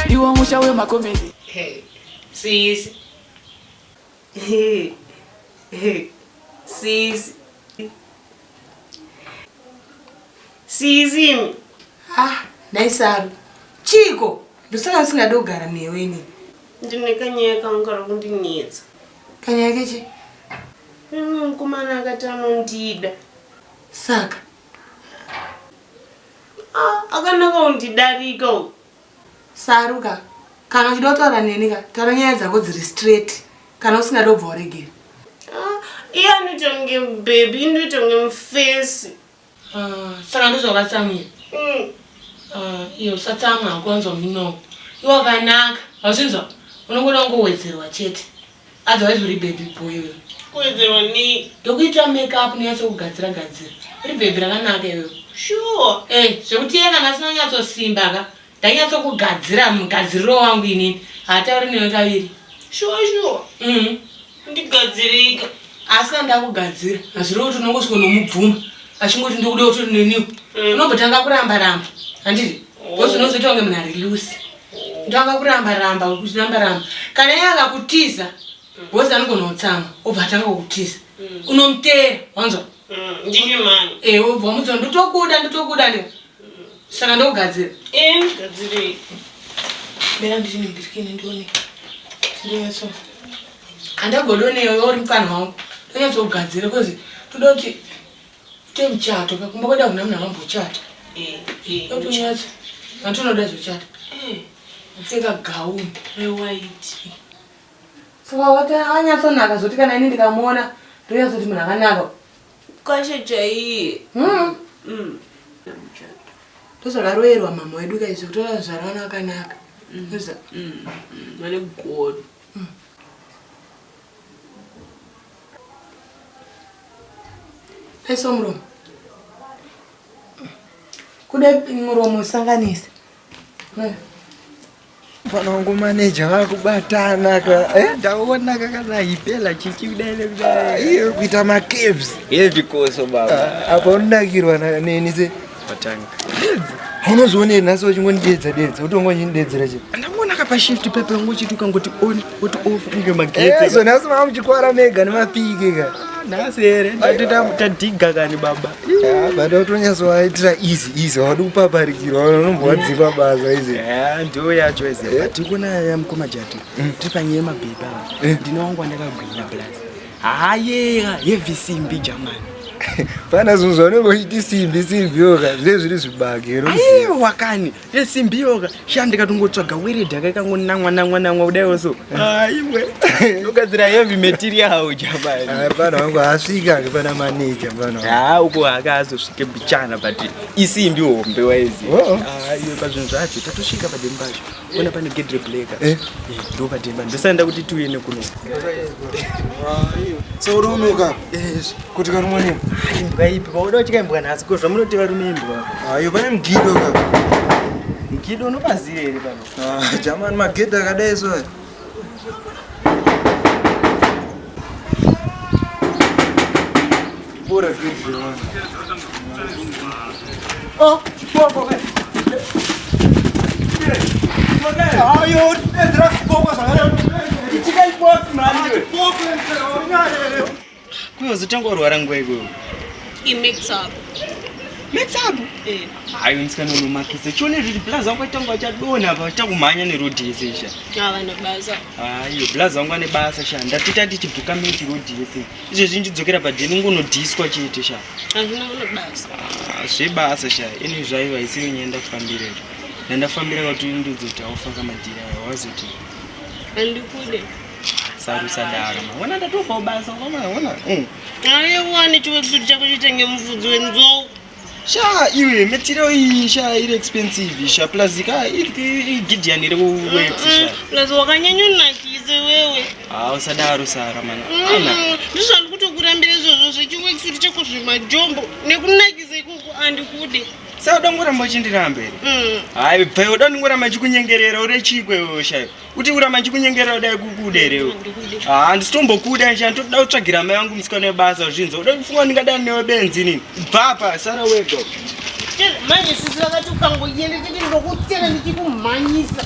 You want to show my comedy? Hey, sis. Sis. Zim. Naisaru. Chico, ndosaka singade kugara newe ini. Ndine kanyeka ngara kundinetsa. Kanyeka chi? Mukomana akati anondida. Saka. Akanaka undidarika. Saruka. Kana uchida kutaura neni ka, taura nyaya dzako dziri straight. Kana usingade kubva waregera. Iye anoitonge baby, inoitonge mufesi. Saka ndozvakatsamira. Iyo usatsamwa hakuwanzwa minoko. Iwe wakanaka. Hauchinzwa? Unongoda kungowedzerwa chete. Otherwise uri baby boy. Kuwedzerwa nei? Ndokuita make-up neyatsokugadzira gadzira. Uri baby rakanaka iwewe. Sure. Zvekuti iye kana asina kunyatsosimba ka, ndanyatsokugadzira mugadziriro wangu inini. Haatauri newe kaviri. Sure. Ndigadzirika. Asi kana ndakugadzira, hazviri kuti unongosvika nomubvuma. Achingoti ndikuda kuti neniwo. Unombotanga kuramba-ramba. Handiti? Bosi unozoita kunge munhu ari loose. Ndanga kuramba-ramba, kuramba-ramba. Kana iye akakutiza, bosi anogona kutsama, obva atanga kukutiza. Unomutera, wanzwa? Ndinimani. Obva wamudzwa ndotokuda ndiyo. Saka ndokugadzira. Ndigadzirei. Mbera ndichine mbirikini ndione. Ndinyatsona. Handagodonewe uri mufana wangu. Ndonyatsokugadzira kozi toda kuti ite muchato pakumba kweda kuna munhu akambochata. Ndotonyatsa. Antonoda zvochata. Upfeka gauni rewhite. Saka wati anyatsonaka zoti kana ini ndikamuona ndoyatsoti munhu akanaka. Kwashajaiye. Ndozvakaroverwa mama wedu kaizvo kutora zvarawana akanaka. Mane God. Paiso muromo. Kude muromo usanganise. Mfana wangu manager wakubatana ka ndaona kana ipela chichi kudai iyo kuita ma caves heavy koso baba hapo unakirwa neni se patanga unozoone naso chingondedza utongonyindedzera che ndamuona kapa shift pepe ngochituka ngoti on kuti off kunge magetsi so naso mamuchikwara mega nemapike ka nasere tadiga kani baba bado utonyazoaitira easy wadi kupaparikirwa unombowadzipa basa izi ndio yacho izi tikona yamkoma jati tipanye mabheba ndinowangu ndakagwinya plus heavy simbi jamani pana zuzone boiti simbi yoga zviri zvibagero wakani simbi yoga shandika tungotsvaga weredha kakangonamwa kudai so imwe ugadzira heavy material jamani pana wangu asvika pana manager pana uko akazosvike bichana but isimbi hombe waizi iyo pazvinhu zvacho tatosvika pademba pacho ona pane gedre black ndo pademba ndosanda kuti tuende kuno so urunuka kuti karumoni imbwa ipi pauda uchikaimbwa nhasi ko zvamunoti varume imbwa iyo pane mugido ka mugido unopaziva here pano jamani magedha akadai so bora zvirwa ayo edra koko sanga chikai box mani kuyozotangorwara nguva iko I-mix up. Hayi unisana nomakise chone riri blaza wangu aitanga achadona apa takumhanya nerodi yese isha Vana basa. hayi blaza wangu ane basa sha ndatita tichibhuka miti rodi yese izvezvi ndidzokera padheni ngunodhiswa chete sha Hazvina basa. zvebasa sha ini zvaiva isiri nyenda kufambira ndandafambira kuti ndidzoti aufaka madhira wazoti Handikude. sarusadara maona ndatopawo basa unaona Aiwani chiwekisuti chako chitenge mufudzi wenzou. Sha iwe material iyi sha iri expensive sha plus ka igidian iri kuwet sha Plus wakanyanyonakise wewe. Usadaro sara mana Ndizvandi kutokurambira izvozvo zvechiwekisuti chako zvemajombo nekunakise ikoko handikude. Sasa udangoramba uchindiramba ere. Hayi bve udangoramba chikunyengerera ure chikwe wewe shayo. Kuti uramba chikunyengerera dai kukuderewo. Ndisitombokuda nje ndoda utsvagira mai vangu musikana webasa zvinzo. Uda kufunga ndingadani newe Benzi nini? Bhapa sara wega. Manje sisi vakati ukangoyenda tete ndokutena ndichikumhanyisa.